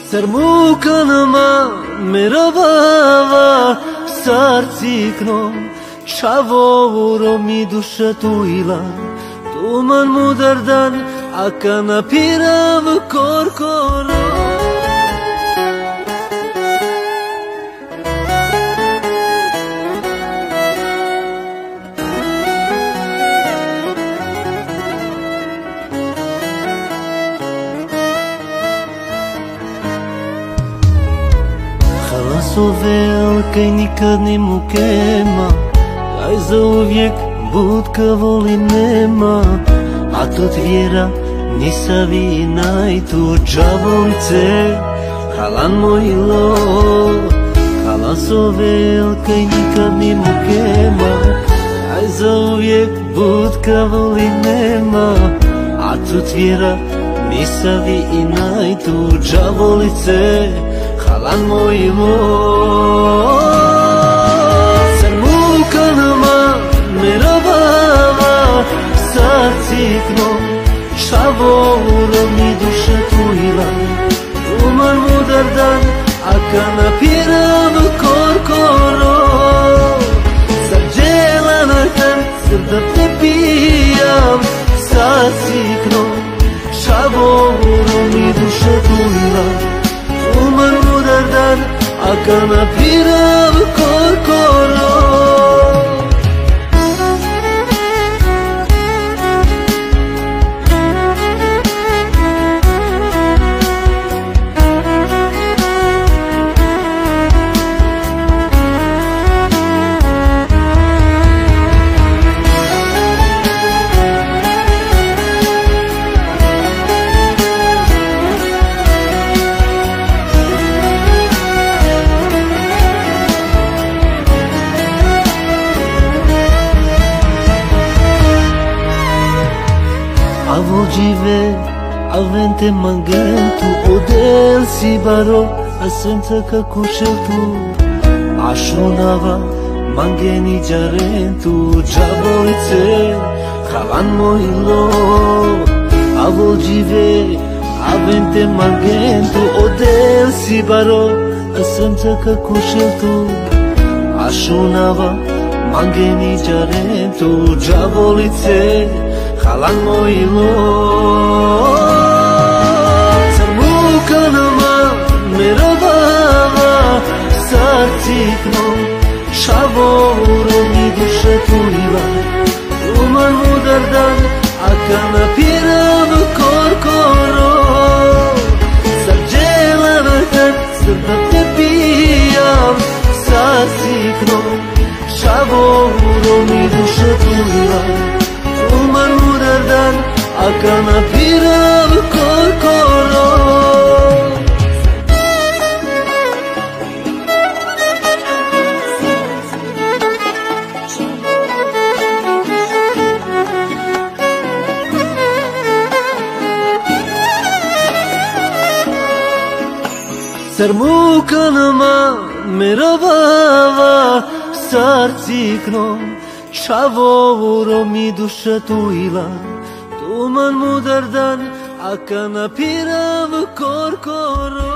Църмуканама меравава сарцикно Чаво ми душато ила Туман мудардан ака напирав коркоро Халасовел кај никад не му кема Кај за увijek будка воли нема А тут вера ни са вина и тут джаволице Халан мојло Халасовел кај никад не му кема Кај за увijek будка воли нема А тут вера ни са вина и тут джаволице Халан мојло Църмуканама меравава сарцикно Чаво ми душато ила Туман мудардан ака напирав коркоро Зарджеланахан срда те пијам сарцикно Чаво ми душато ила Туман мудардан ака напирав коркоро Avulgive, avente mangentu Odel si baro, asenza ca cuceltu Ashonava, mangeni jarentu Jabolice, halan moilo Avulgive, avente mangentu Odel si baro, asenza ca cuceltu Ashonava, mangeni jarentu Jabolice Халан мојло Църмуканама меравава сарцикно Чаво ми душато ила Туман мудардан ака напирав коркоро Зарджеланахан срда те пијам сарцикно Чаво ми душато ила Туман мудардан ака напирав коркоро Църмуканама меравава сарцикно Чаво ми душато ила Туман мудардан ака напирав коркоро